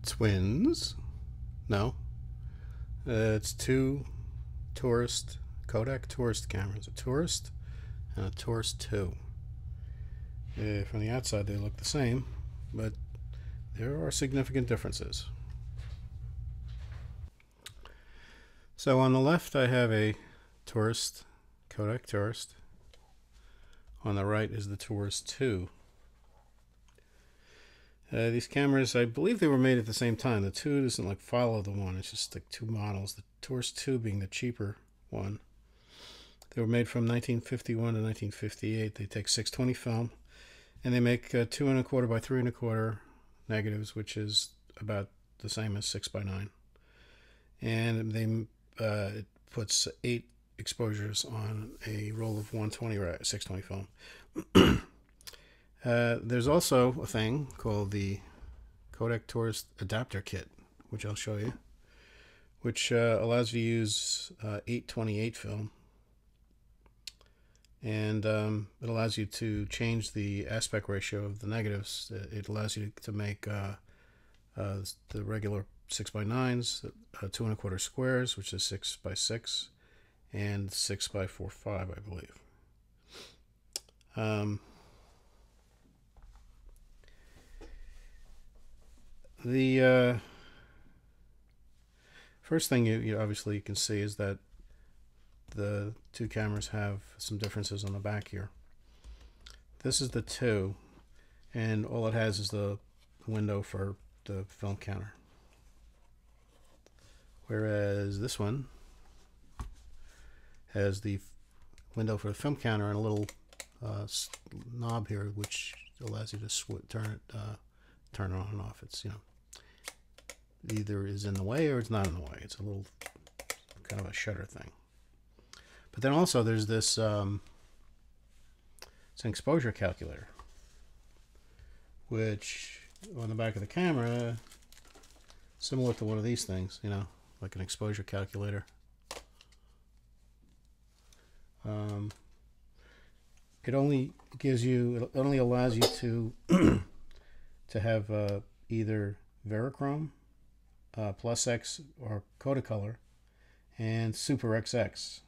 twins. No. It's two tourist Kodak tourist cameras, a tourist and a tourist 2. From the outside they look the same, but there are significant differences. So on the left I have a tourist, Kodak tourist. On the right is the tourist 2. These cameras, I believe they were made at the same time. The 2 doesn't like follow the 1, it's just like 2 models. The tourist 2 being the cheaper one. They were made from 1951 to 1958. They take 620 film, and they make 2 1/4 by 3 1/4 negatives, which is about the same as 6 by 9. And it puts 8 exposures on a roll of 120 or 620 film. There's also a thing called the Codec Tourist Adapter Kit, which I'll show you, which allows you to use 828 film, and it allows you to change the aspect ratio of the negatives. It allows you to make the regular 6 by 9s, 2 1/4 squares, which is 6 by 6, and 6 by 4/5, I believe. The first thing you obviously can see is that the 2 cameras have some differences on the back here. This is the 2, and all it has is the window for the film counter, whereas this one has the window for the film counter and a little knob here which allows you to turn it on and off. It's, either is in the way or it's not in the way. It's a little kind of a shutter thing. But then also there's this it's an exposure calculator, which on the back of the camera, similar to one of these things, like an exposure calculator. It only allows you to to have either Verichrome, Plus X, or Kodacolor, and Super XX.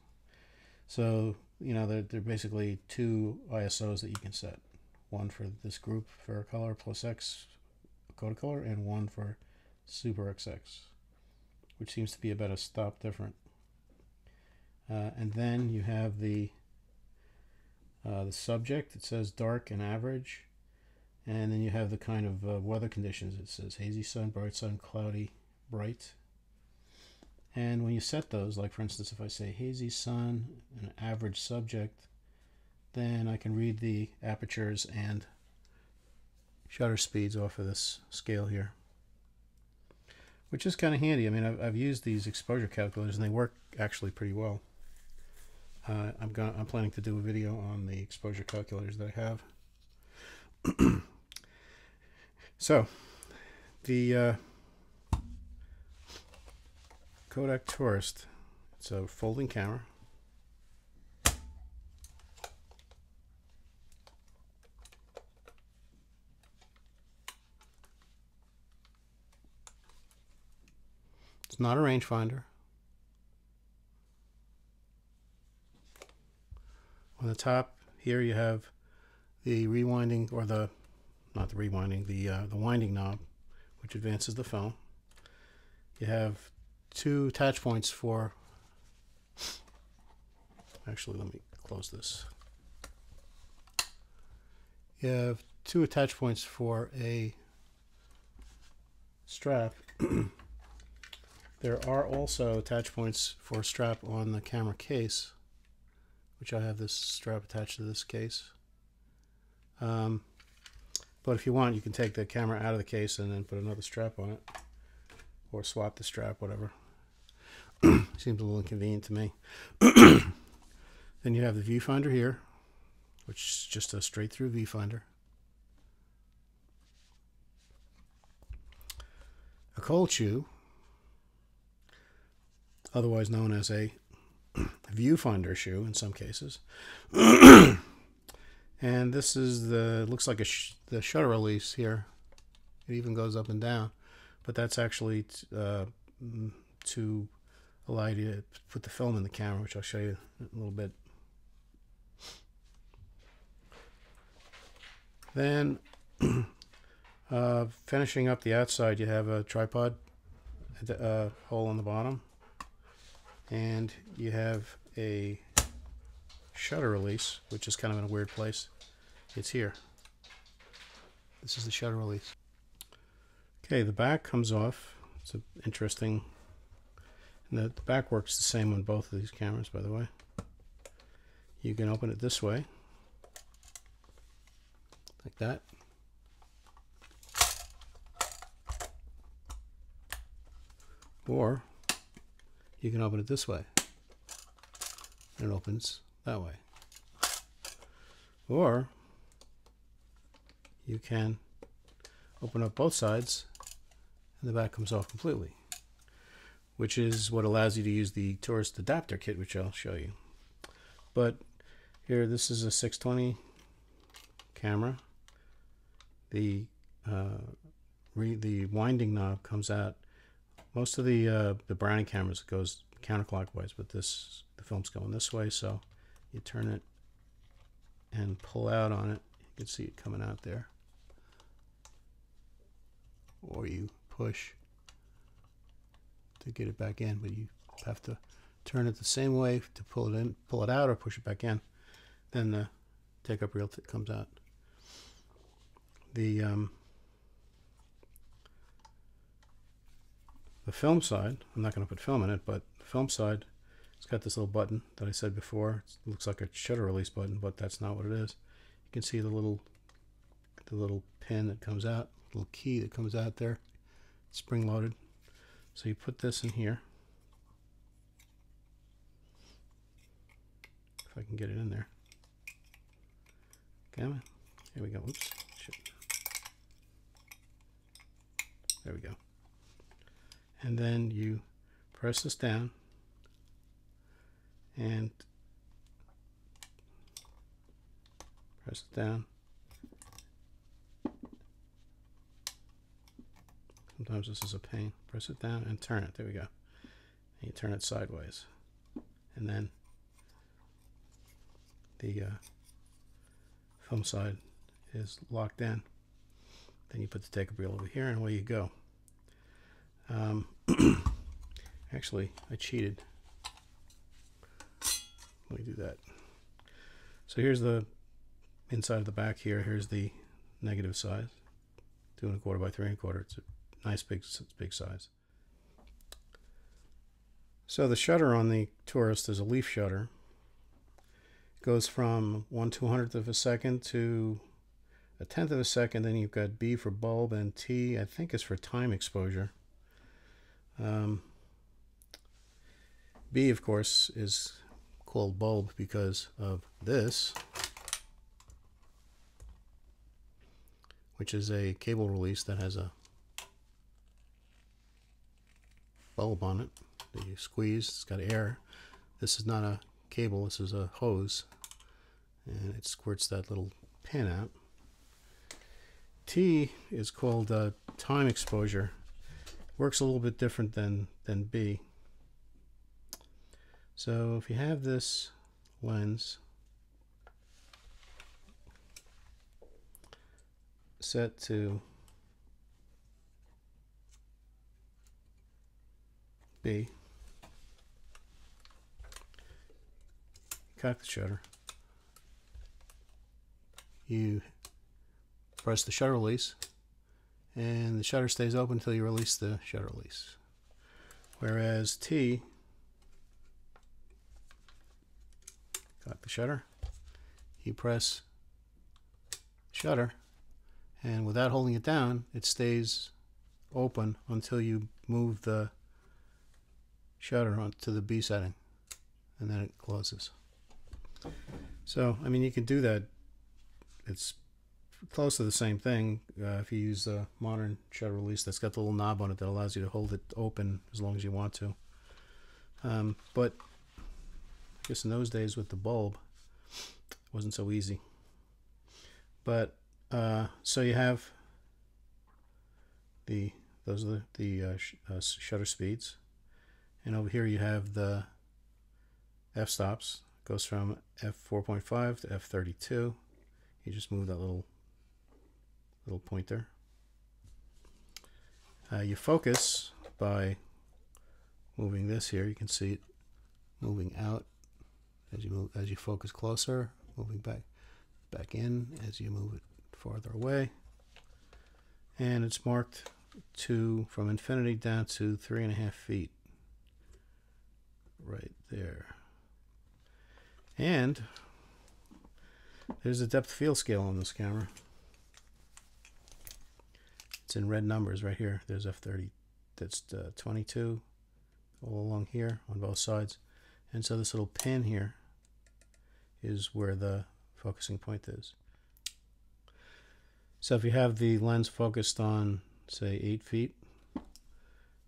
So they're basically 2 ISOs that you can set. One for this group, Vericolor, Plus X, Kodacolor, and one for Super XX, which seems to be about a stop different. And then you have the subject. It says dark and average, and then you have the kind of weather conditions. It says hazy sun, bright sun, cloudy, bright. And when you set those, like for instance, if I say hazy sun and average subject, then I can read the apertures and shutter speeds off of this scale here, which is kind of handy. I mean, I've used these exposure calculators and they work actually pretty well. I'm planning to do a video on the exposure calculators that I have. So, the Kodak Tourist, it's a folding camera. It's not a rangefinder. On the top here you have the rewinding, or the winding knob, which advances the film. You have 2 attach points for, actually let me close this. You have 2 attach points for a strap. There are also attach points for a strap on the camera case, which I have this strap attached to this case. But if you want, you can take the camera out of the case and then put another strap on it, or swap the strap, whatever. Seems a little inconvenient to me. Then you have the viewfinder here, which is just a straight through viewfinder. A cold shoe, otherwise known as a viewfinder shoe in some cases. And this is looks like the shutter release here. It even goes up and down, but that's actually to allow you to put the film in the camera, which I'll show you in a little bit. Then finishing up the outside, you have a tripod hole on the bottom, and you have a shutter release, which is kind of in a weird place. It's here. This is the shutter release. Okay, the back comes off. It's interesting. And the back works the same on both of these cameras, by the way. You can open it this way, like that. Or you can open it this way, and it opens that way. Or you can open up both sides and the back comes off completely, which is what allows you to use the tourist adapter kit, which I'll show you. But here, this is a 620 camera. The winding knob comes out. Most of the Brownie cameras, it goes counterclockwise, but the film's going this way, so you turn it and pull out on it. You can see it coming out there. Or you push to get it back in, but you have to turn it the same way to pull it in, pull it out, or push it back in. Then the take-up reel comes out. The film side, I'm not going to put film in it, but the film side, it's got this little button that I said before. It looks like a shutter release button, but that's not what it is. You can see the little pin that comes out, little key that comes out there, spring loaded. So you put this in here. If I can get it in there. Come on. Here we go. Oops. Shit. There we go. And then you press this down and press it down. Sometimes this is a pain. Press it down and turn it. There we go. And you turn it sideways. And then the film side is locked in. Then you put the take-up reel over here and away you go. Actually, I cheated. Let me do that. So here's the inside of the back here. Here's the negative size. 2 1/4 by 3 1/4. It's a nice big size. So the shutter on the Tourist is a leaf shutter. It goes from 1/200th of a second to 1/10 of a second. Then you've got B for bulb, and T, I think, is for time exposure. B, of course, is called bulb because of this, which is a cable release that has a bulb on it that you squeeze. It's got air. This is not a cable, this is a hose, and it squirts that little pin out. T is called time exposure. Works a little bit different than B. So if you have this lens set to B, cock the shutter, you press the shutter release, and the shutter stays open until you release the shutter release. Whereas T, cock the shutter, you press shutter, and without holding it down, it stays open until you move the shutter onto the B setting, and then it closes. So, I mean, you can do that. It's close to the same thing if you use the modern shutter release that's got the little knob on it that allows you to hold it open as long as you want to. But I guess in those days with the bulb, it wasn't so easy. But so you have the Those are the shutter speeds. And over here you have the f-stops. It goes from f4.5 to f32. You just move that little pointer. You focus by moving this here. You can see it moving out as you focus closer, moving back in as you move it farther away. And it's marked from infinity down to 3.5 feet. Right there. And there's a depth field scale on this camera. It's in red numbers right here. There's f30. That's 22 all along here on both sides. And so this little pin here is where the focusing point is. So if you have the lens focused on, say, 8 feet,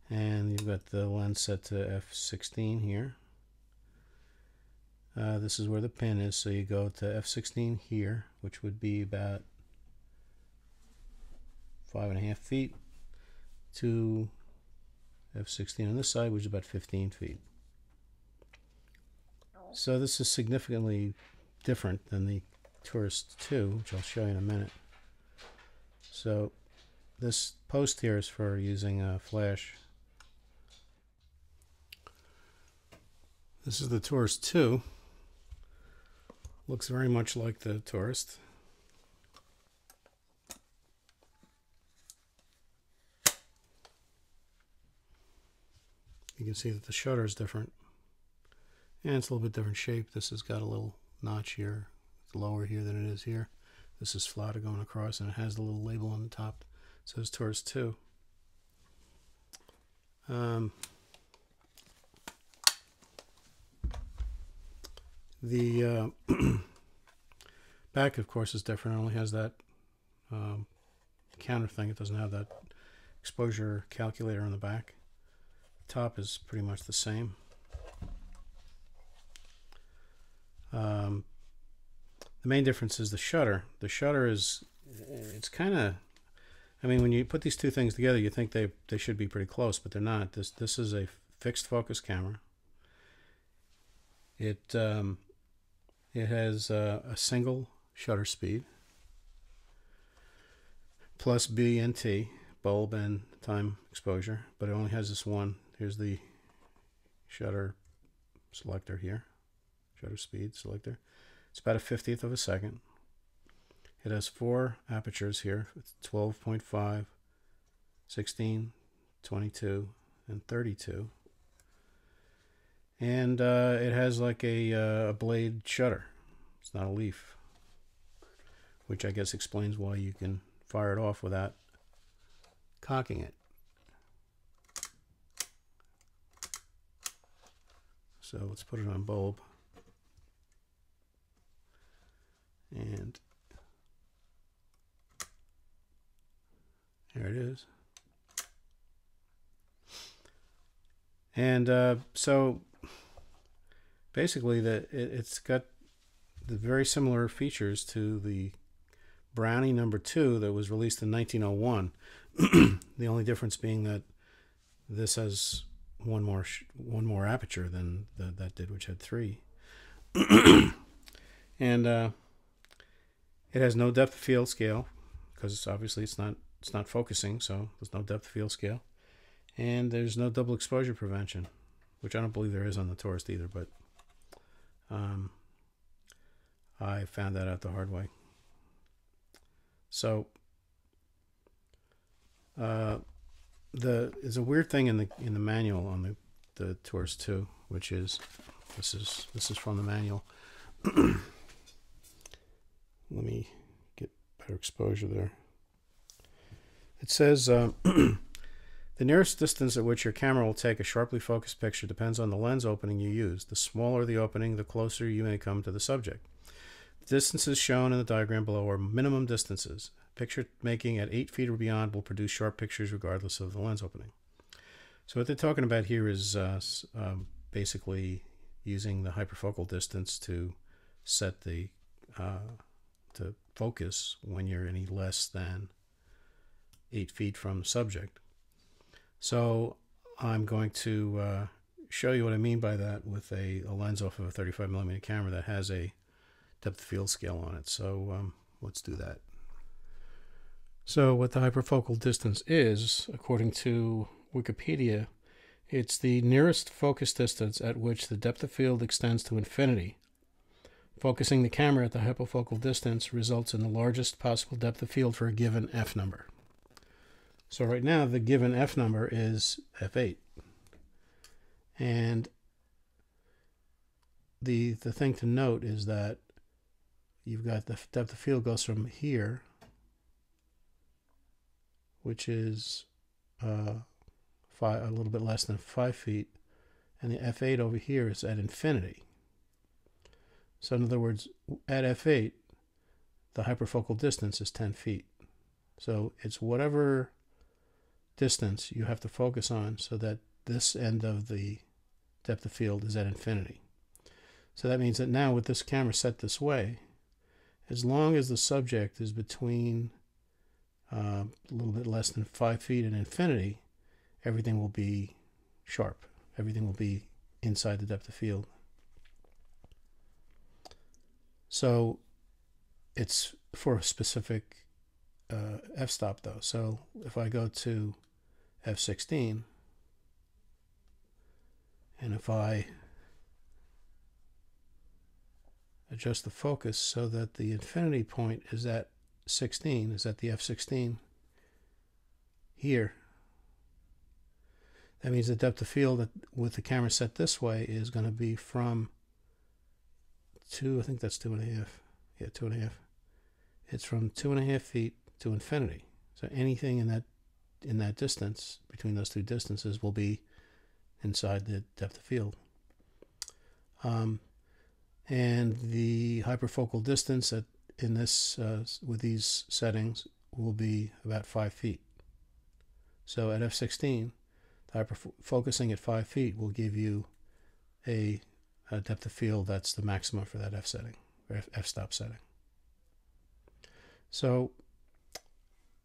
and you've got the lens set to f16 here, this is where the pin is. So you go to f16 here, which would be about 5.5 feet, to f16 on this side, which is about 15 feet. So this is significantly different than the Tourist 2, which I'll show you in a minute. So this post here is for using a flash. This is the Tourist 2. Looks very much like the Tourist. You can see that the shutter is different. And it's a little bit different shape. This has got a little notch here. It's lower here than it is here. This is flatter going across, and it has the little label on the top. It says Tourist 2. The back, of course, is different. It only has that counter thing. It doesn't have that exposure calculator on the back. The top is pretty much the same. The main difference is the shutter. The shutter is, it's kind of, I mean, when you put these two things together, you think they should be pretty close, but they're not. This is a fixed focus camera. It has a single shutter speed plus B and T, bulb and time exposure, but it only has this one. Here's the shutter selector here, shutter speed selector. It's about a 50th of a second. It has 4 apertures here, 12.5, 16, 22, and 32. And it has like a blade shutter. It's not a leaf, which I guess explains why you can fire it off without cocking it. So let's put it on bulb. And there it is. And so basically it's got the very similar features to the Brownie number 2 that was released in 1901. The only difference being that this has one more aperture than that did, which had 3. And it has no depth of field scale because obviously it's not focusing, so there's no depth of field scale. And there's no double exposure prevention, which I don't believe there is on the Tourist either, but I found that out the hard way. So there's a weird thing in the manual on the Tourist 2, which is this is from the manual. Let me get better exposure there. It says the nearest distance at which your camera will take a sharply focused picture depends on the lens opening you use. The smaller the opening, the closer you may come to the subject. The distances shown in the diagram below are minimum distances. Picture making at 8 feet or beyond will produce sharp pictures regardless of the lens opening. So what they're talking about here is basically using the hyperfocal distance to set the to focus when you're any less than 8 feet from the subject. So I'm going to show you what I mean by that with a lens off of a 35mm camera that has a depth of field scale on it. So let's do that. So what the hyperfocal distance is, according to Wikipedia, it's the nearest focus distance at which the depth of field extends to infinity. Focusing the camera at the hyperfocal distance results in the largest possible depth of field for a given f number. So right now the given f number is f8. And the thing to note is that you've got the depth of field goes from here, which is a little bit less than 5 feet, and the f8 over here is at infinity. So in other words, at f8, the hyperfocal distance is 10 feet. So it's whatever distance you have to focus on so that this end of the depth of field is at infinity. So that means that now with this camera set this way, as long as the subject is between a little bit less than 5 feet and infinity, everything will be sharp. Everything will be inside the depth of field. So it's for a specific f-stop though. So if I go to f16, and if I adjust the focus so that the infinity point is at 16, is at the f16 here, that means the depth of field with the camera set this way is going to be from 2, I think that's 2.5. Yeah, 2.5. It's from 2.5 feet to infinity. So anything in that distance, between those two distances, will be inside the depth of field. And the hyperfocal distance in this with these settings will be about 5 feet. So at f16, focusing at 5 feet will give you a depth of field that's the maximum for that f setting, or f-stop setting. So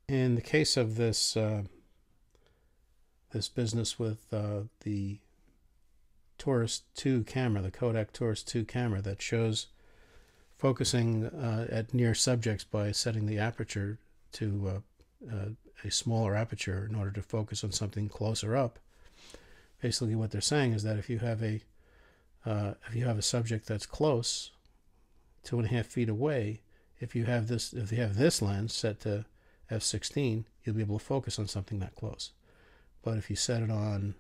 in the case of this this business with the Taurus 2 camera, the Kodak Taurus 2 camera that shows focusing at near subjects by setting the aperture to a smaller aperture in order to focus on something closer up. Basically what they're saying is that if you have a subject that's close, 2.5 feet away, if you have this lens set to f16, you'll be able to focus on something that close. But if you set it on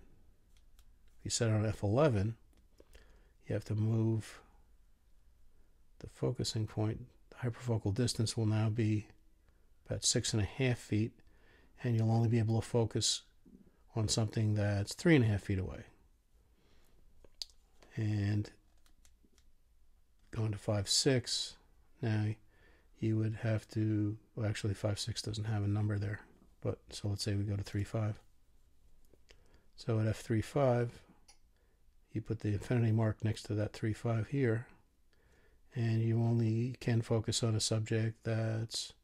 f11, you have to move the focusing point. The hyperfocal distance will now be about 6.5 feet, and you'll only be able to focus on something that's 3.5 feet away. And going to 5.6, now you would have to, well, actually 5.6 doesn't have a number there, but so let's say we go to 3.5. So at f3.5, you put the infinity mark next to that 3.5 here, and you only can focus on a subject that's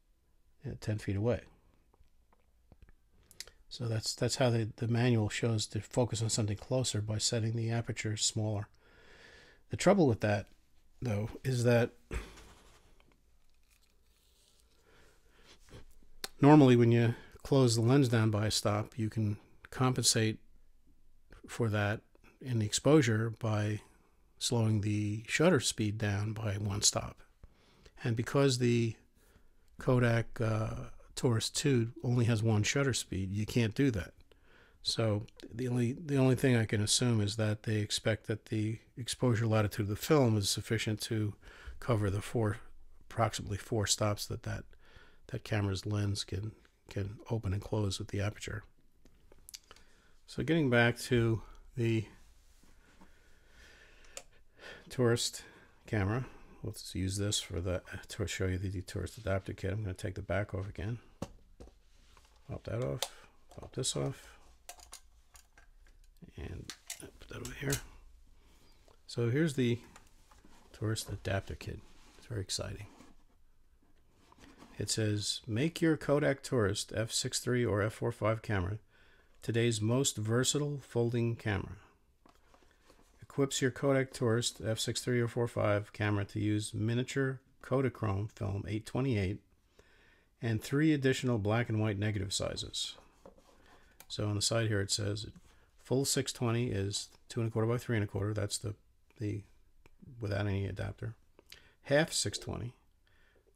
10 feet away. So that's how the manual shows to focus on something closer by setting the aperture smaller. The trouble with that, though, is that normally when you close the lens down by a stop, you can compensate for that in the exposure by slowing the shutter speed down by 1 stop. And because the Kodak Taurus 2 only has 1 shutter speed, you can't do that. So the only thing I can assume is that they expect that the exposure latitude of the film is sufficient to cover the approximately 4 stops that camera's lens can open and close with the aperture. So getting back to the Taurus camera, let's use this to show you the Taurus adapter kit. I'm going to take the back off again. Pop that off. Pop this off. And put that over here. So here's the Taurus adapter kit. It's very exciting. It says, make your Kodak Taurus f6.3 or f4.5 camera today's most versatile folding camera. Equips your Kodak Tourist f6.3045 camera to use miniature Kodachrome film 828 and 3 additional black and white negative sizes. So on the side here it says full 620 is 2 1/4 by 3 1/4. That's the without any adapter. Half 620,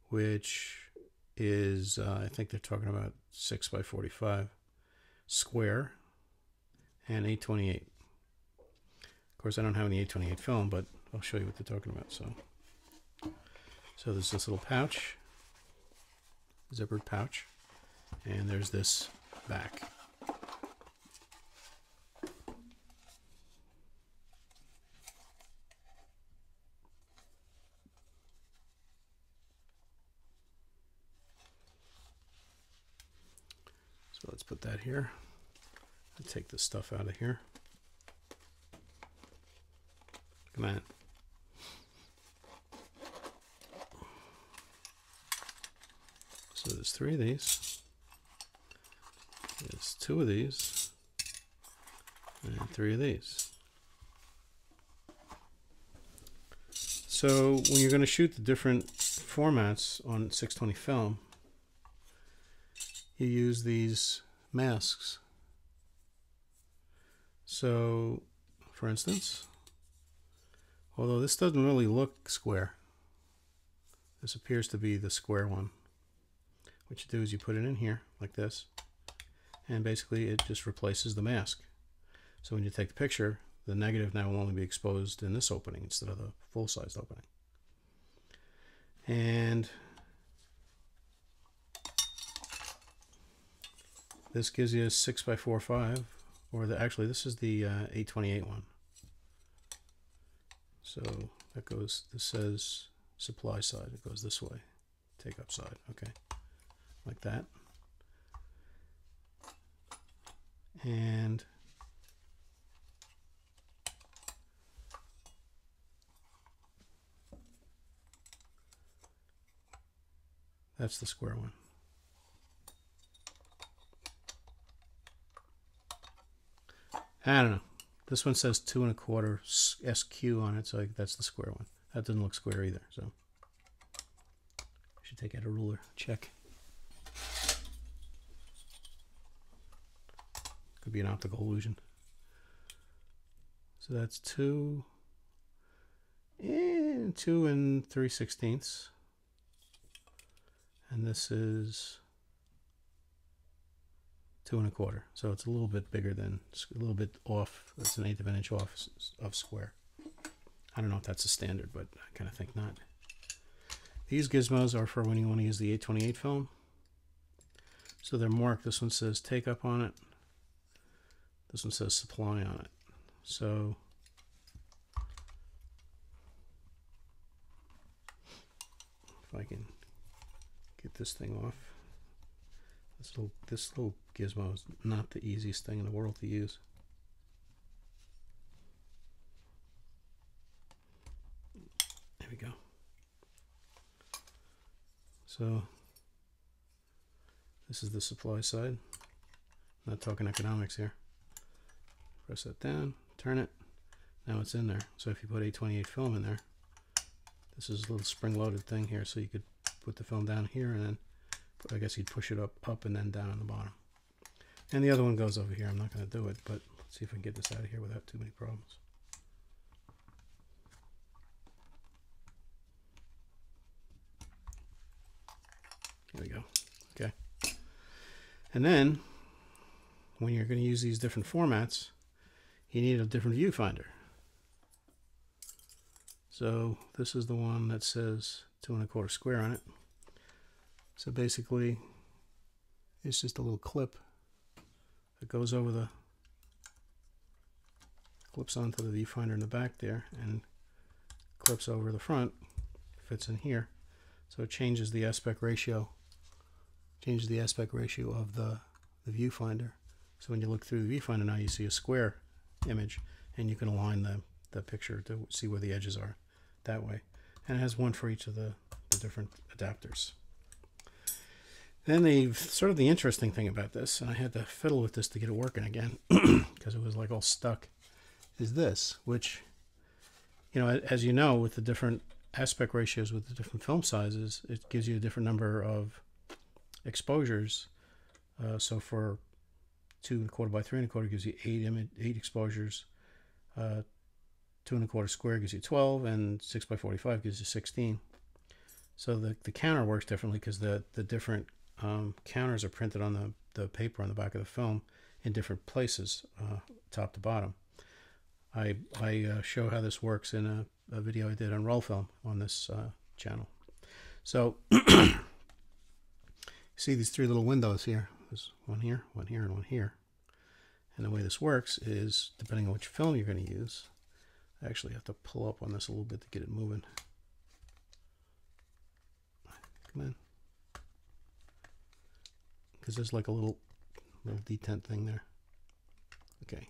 which is I think they're talking about 6 by 45 square, and 828. Of course, I don't have any 828 film, but I'll show you what they're talking about. So there's this little pouch, zippered pouch, and there's this back. So let's put that here. I'll take this stuff out of here. Come on. So there's 3 of these. There's 2 of these. And 3 of these. So when you're going to shoot the different formats on 620 film, you use these masks. So, for instance, although this doesn't really look square, this appears to be the square one. What you do is you put it in here like this, and basically it just replaces the mask. So when you take the picture, the negative now will only be exposed in this opening instead of the full-sized opening. And this gives you a 6 by 4.5, or actually this is the 828 one. So that goes, this says supply side, it goes this way, take up side, okay, like that. And that's the square one. I don't know. This one says 2 1/4 SQ on it, so that's the square one. That doesn't look square either, so I should take out a ruler. Check. Could be an optical illusion. So that's 2 and 2 3/16, and this is 2 1/4, so it's a little bit bigger than, a little bit off. It's 1/8 of an inch off of square. I don't know if that's a standard, but I kind of think not. These gizmos are for when you want to use the 828 film. So they're marked. This one says take up on it. This one says supply on it. So if I can get this thing off. This little gizmo is not the easiest thing in the world to use. There we go. So this is the supply side. I'm not talking economics here. Press that down, turn it. Now it's in there. So if you put 828 film in there, this is a little spring-loaded thing here, so you could put the film down here, and then I guess you'd push it up and then down on the bottom. And the other one goes over here. I'm not going to do it, but let's see if I can get this out of here without too many problems. There we go. Okay. And then, when you're going to use these different formats, you need a different viewfinder. So this is the one that says 2 1/4 square on it. So basically, it's just a little clip that goes over the, clips onto the viewfinder in the back there, and clips over the front, fits in here. So it changes the aspect ratio, of the viewfinder. So when you look through the viewfinder now, you see a square image, and you can align the picture to see where the edges are that way. And it has one for each of the different adapters. Then the sort of the interesting thing about this, and I had to fiddle with this to get it working again because it was like all stuck, is this, which, you know, as you know, with the different aspect ratios with the different film sizes, it gives you a different number of exposures. So for 2 1/4 by 3 1/4 gives you 8 exposures. 2 1/4 square gives you 12, and 6 by 45 gives you 16. So the counter works differently because the different counters are printed on the paper on the back of the film in different places, top to bottom. I show how this works in a video I did on roll film on this channel. So see these 3 little windows here. There's one here, and one here. And the way this works is, depending on which film you're going to use, I actually have to pull up on this a little bit to get it moving. Come in. Because there's like a little detent thing there. Okay.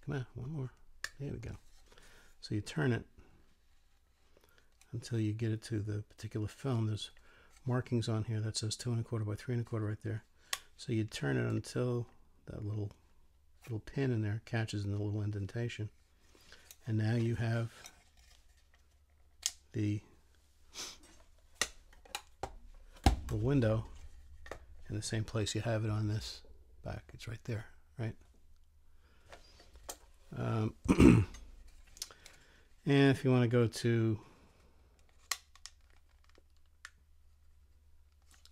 Come on, one more. There we go. So you turn it until you get it to the particular film. There's markings on here that says 2 1/4 by 3 1/4 right there. So you turn it until that little pin in there catches in the little indentation. And now you have the window in the same place you have it on this back. It's right there, right? And if you want to go to,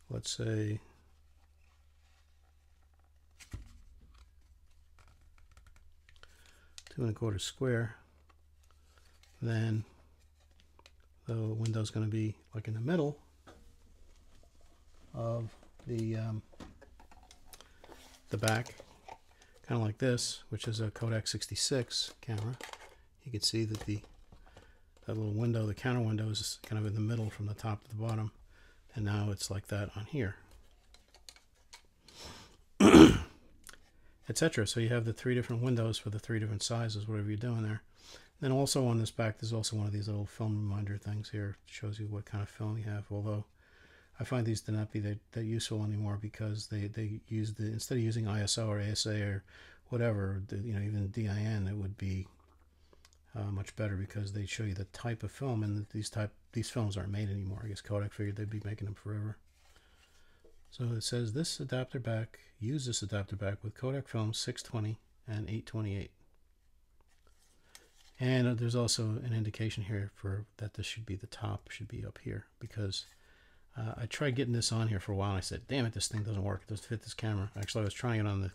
let's say, two 1/4 square, then the window's going to be like in the middle of the back, kind of like this, which is a Kodak 66 camera. You can see that that little window, the counter window, is kind of in the middle from the top to the bottom, and now it's like that on here, etc. So you have the 3 different windows for the 3 different sizes, whatever you're doing there. Then also on this back, there's also one of these little film reminder things here. It shows you what kind of film you have, although I find these to not be that useful anymore, because they use instead of using ISO or ASA or whatever, you know, even DIN, it would be much better, because they show you the type of film, and these films aren't made anymore. I guess Kodak figured they'd be making them forever. So it says use this adapter back with Kodak films 620 and 828. And there's also an indication here for that this should be the top, should be up here, because I tried getting this on here for a while, and I said, damn it, this thing doesn't work. It doesn't fit this camera. Actually, I was trying it on the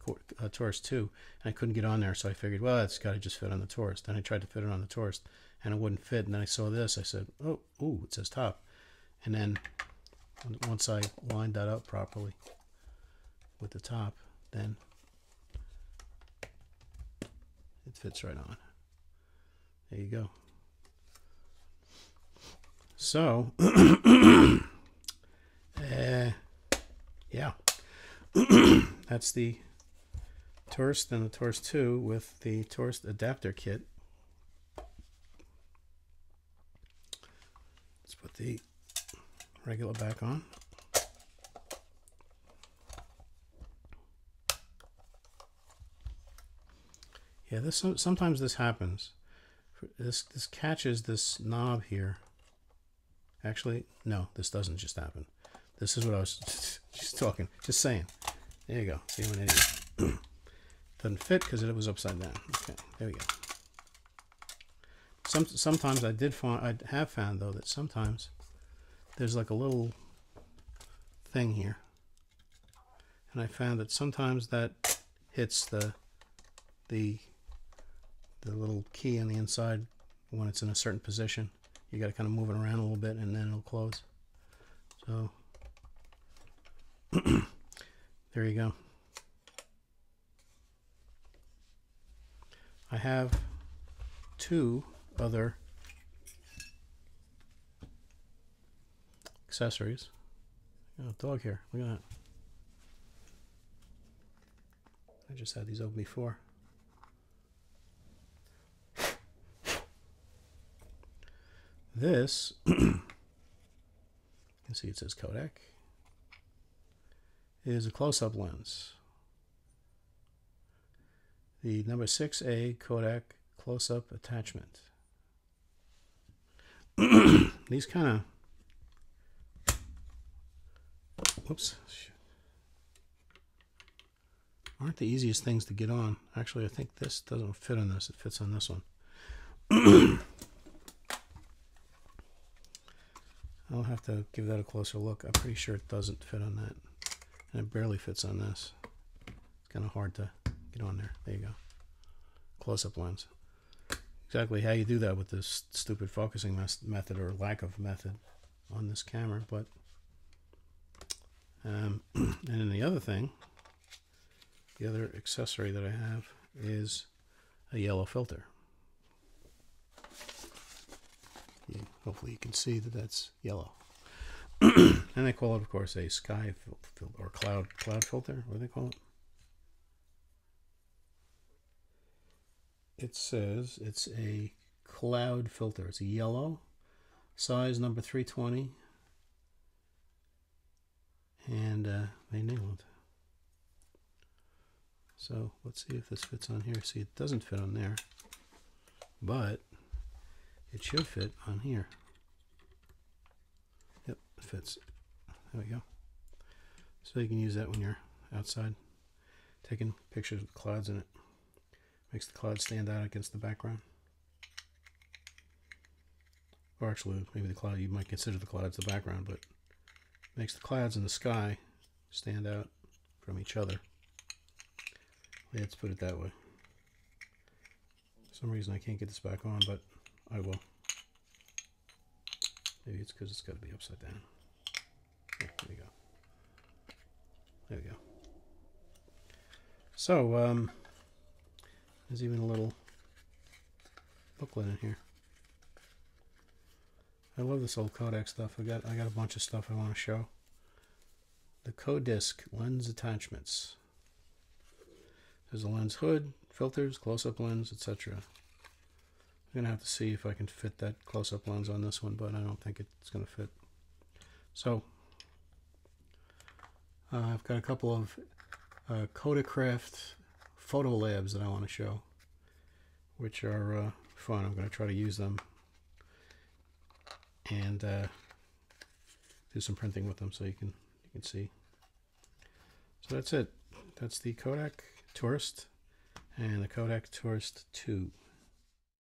Taurus 2, and I couldn't get on there, so I figured, well, it's got to just fit on the Taurus. Then I tried to fit it on the Taurus, and it wouldn't fit, and then I saw this. I said, oh, ooh, it says top. And then once I lined that up properly with the top, then it fits right on. There you go. So, yeah, that's the Taurus and the Taurus 2 with the Taurus adapter kit. Let's put the regular back on. Yeah, sometimes this happens. This catches this knob here. Actually, no, this doesn't just happen. This is what I was just saying. There you go. See, I'm an idiot. Doesn't fit because it was upside down. Okay, there we go. Sometimes I have found though that sometimes there's like a little thing here, and I found that sometimes that hits the little key on the inside when it's in a certain position. You got to kind of move it around a little bit, and then it'll close. So there you go. I have 2 other accessories. Oh, dog hair. Look at that. I just had these open before. This, you can see it says Codec. is a close-up lens. The number 6A Kodak close-up attachment. These kind of, whoops, aren't the easiest things to get on. Actually, I think this doesn't fit on this. It fits on this one. I'll have to give that a closer look. I'm pretty sure it doesn't fit on that. And it barely fits on this. It's kind of hard to get on there. There you go. Close-up lens. Exactly how you do that with this stupid focusing method or lack of method on this camera. But and then the other thing, the other accessory that I have is a yellow filter. Hopefully you can see that that's yellow. And they call it, of course, a sky filter or cloud filter. What do they call it? It says it's a cloud filter. It's a yellow, size number 320, and they nailed it. So let's see if this fits on here. See, it doesn't fit on there, but it should fit on here. Yep, it fits. There we go. So you can use that when you're outside taking pictures with clouds in it. Makes the clouds stand out against the background. Or actually, maybe the cloud, you might consider the clouds the background, but makes the clouds in the sky stand out from each other. Let's put it that way. For some reason I can't get this back on, but I will. Maybe it's because it's got to be upside down. Yeah, there we go. There we go. So, there's even a little booklet in here. I love this old Kodak stuff. I got a bunch of stuff I want to show. The Codec lens attachments. There's a lens hood, filters, close-up lens, etc. I'm gonna have to see if I can fit that close-up lens on this one, but I don't think it's gonna fit. So I've got a couple of Codec photo labs that I want to show, which are fun. I'm going to try to use them and do some printing with them so you can see. So that's it. That's the Kodak Tourist and the Kodak Tourist 2.